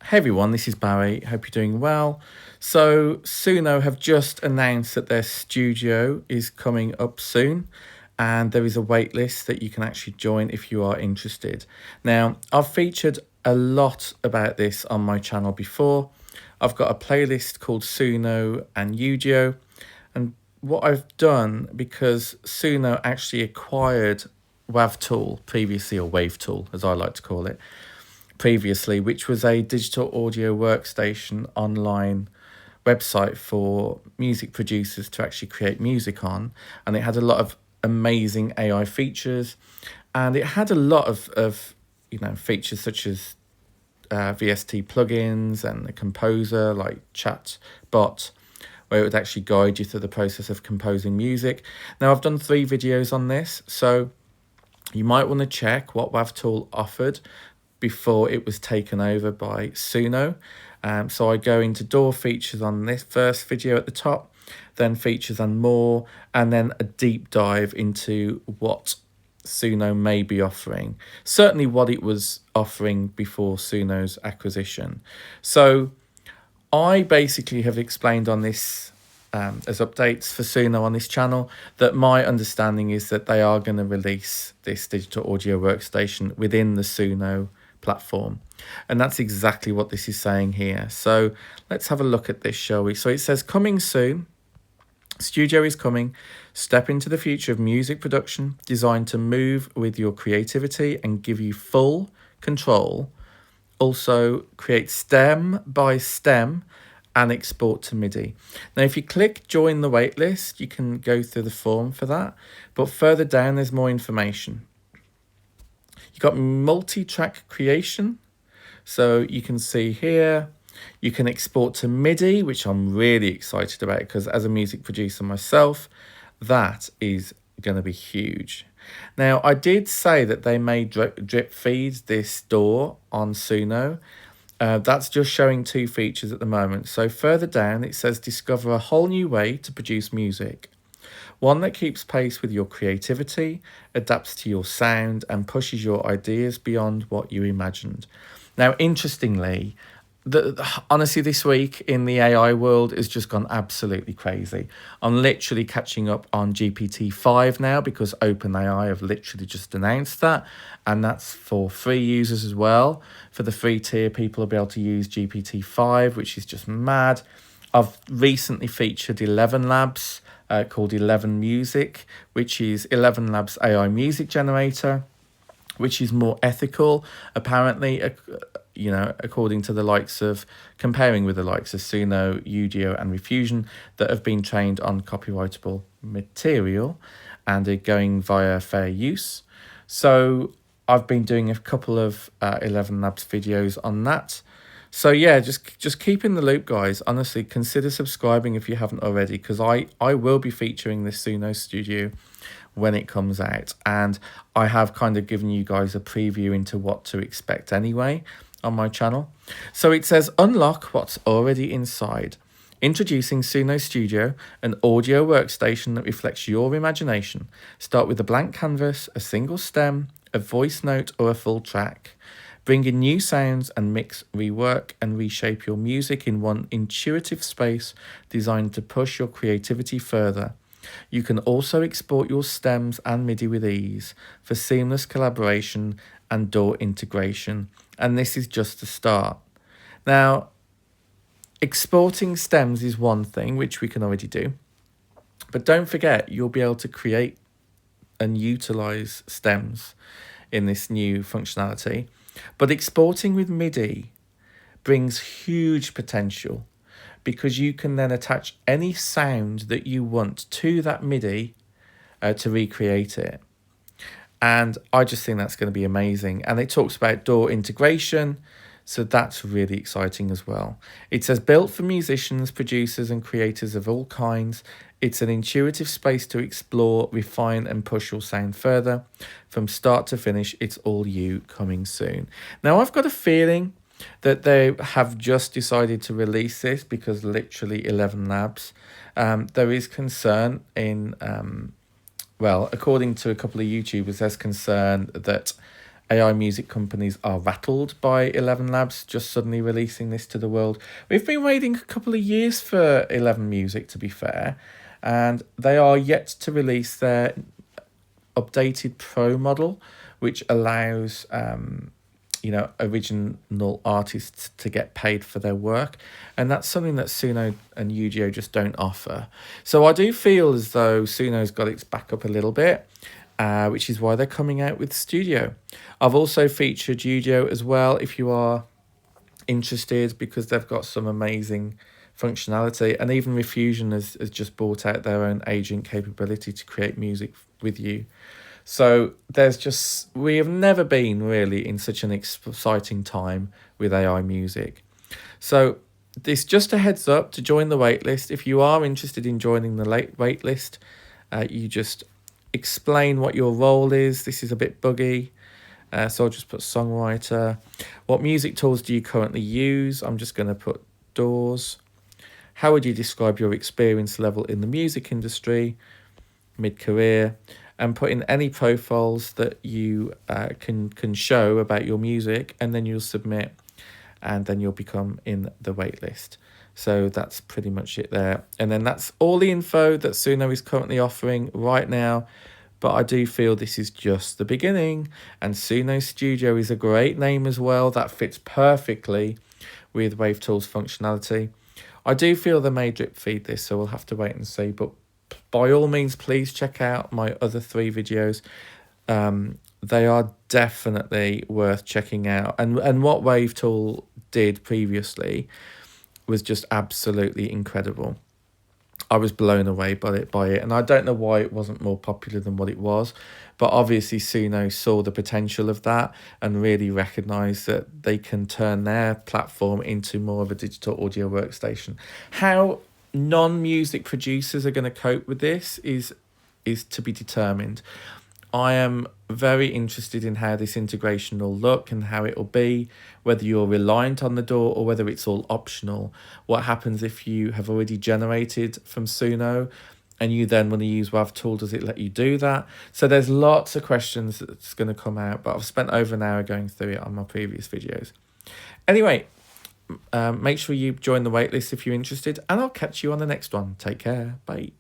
Hey everyone, this is Barry. Hope you're doing well. So, Suno have just announced that their studio is coming up soon, and there is a wait list that you can actually join if you are interested. Now, I've featured a lot about this on my channel before. I've got a playlist called Suno and Udio, and what I've done, because Suno actually acquired WavTool previously, or WavTool as I like to call it previously, which was a digital audio workstation online website for music producers to actually create music on. And it had a lot of amazing AI features, and it had a lot of features such as VST plugins and the composer like chat bot, where it would actually guide you through the process of composing music. Now, I've done 3 videos on this, so you might want to check what WavTool offered before it was taken over by Suno. So I go into DAW features on this first video at the top, then features and more, and then a deep dive into what Suno may be offering. Certainly what it was offering before Suno's acquisition. So I basically have explained on this as updates for Suno on this channel that my understanding is that they are going to release this digital audio workstation within the Suno platform, and that's exactly what this is saying here. So let's have a look at this, shall we? So it says, coming soon, studio is coming, step into the future of music production designed to move with your creativity and give you full control. Also create stem by stem and export to MIDI. Now, if you click join the waitlist, you can go through the form for that, but further down there's more information. You've got multi-track creation. So you can see here, you can export to MIDI, which I'm really excited about because as a music producer myself, that is going to be huge. Now, I did say that they may drip feed this DAW on Suno. That's just showing 2 features at the moment. So further down, it says discover a whole new way to produce music. One that keeps pace with your creativity, adapts to your sound, and pushes your ideas beyond what you imagined. Now, interestingly, honestly, this week in the AI world has just gone absolutely crazy. I'm literally catching up on GPT-5 now because OpenAI have literally just announced that, and that's for free users as well. For the free tier, people will be able to use GPT-5, which is just mad. I've recently featured 11 Labs, called 11 Music, which is 11 Labs AI music generator, which is more ethical, apparently, according to the likes of, comparing with the likes of Suno, Udio and Refusion that have been trained on copyrightable material and are going via fair use. So I've been doing a couple of 11 Labs videos on that. So yeah, just keep in the loop, guys. Honestly, consider subscribing if you haven't already, because I will be featuring this Suno Studio when it comes out. And I have kind of given you guys a preview into what to expect anyway on my channel. So it says, unlock what's already inside. Introducing Suno Studio, an audio workstation that reflects your imagination. Start with a blank canvas, a single stem, a voice note or a full track. Bring in new sounds and mix, rework and reshape your music in one intuitive space designed to push your creativity further. You can also export your stems and MIDI with ease for seamless collaboration and DAW integration. And this is just the start. Now, exporting stems is one thing, which we can already do. But don't forget, you'll be able to create and utilize stems in this new functionality. But exporting with MIDI brings huge potential because you can then attach any sound that you want to that MIDI to recreate it. And I just think that's going to be amazing. And it talks about DAW integration, so that's really exciting as well. It says, built for musicians, producers and creators of all kinds, it's an intuitive space to explore, refine and push your sound further. From start to finish, it's all you, coming soon. Now, I've got a feeling that they have just decided to release this because literally 11 Labs. There is concern in, well, according to a couple of YouTubers, there's concern that AI music companies are rattled by 11 Labs just suddenly releasing this to the world. We've been waiting a couple of years for 11 Music, to be fair, and they are yet to release their updated Pro model, which allows original artists to get paid for their work, and that's something that Suno and Ugio just don't offer. So I do feel as though Suno's got its back up a little bit, which is why they're coming out with Studio. I've also featured Ugio as well if you are interested, because they've got some amazing functionality, and even Refusion has just brought out their own agent capability to create music with you. So we have never been really in such an exciting time with AI music. So this just a heads up to join the waitlist. If you are interested in joining the waitlist, you just explain what your role is. This is a bit buggy. So I'll just put songwriter. What music tools do you currently use? I'm just going to put DAWs. How would you describe your experience level in the music industry, mid-career? And put in any profiles that you can show about your music, and then you'll submit, and then you'll become in the waitlist. So that's pretty much it there. And then that's all the info that Suno is currently offering right now. But I do feel this is just the beginning, and Suno Studio is a great name as well. That fits perfectly with WavTool's functionality. I do feel they may drip feed this, so we'll have to wait and see. But by all means, please check out my other 3 videos. They are definitely worth checking out. And what WavTool did previously was just absolutely incredible. I was blown away by it, and I don't know why it wasn't more popular than what it was, but obviously Suno saw the potential of that and really recognised that they can turn their platform into more of a digital audio workstation. How non-music producers are going to cope with this is to be determined. I am very interested in how this integration will look and how it will be, whether you're reliant on the DAW or whether it's all optional. What happens if you have already generated from Suno and you then want to use WavTool? Does it let you do that? So there's lots of questions that's going to come out, but I've spent over an hour going through it on my previous videos. Anyway, make sure you join the waitlist if you're interested, and I'll catch you on the next one. Take care. Bye.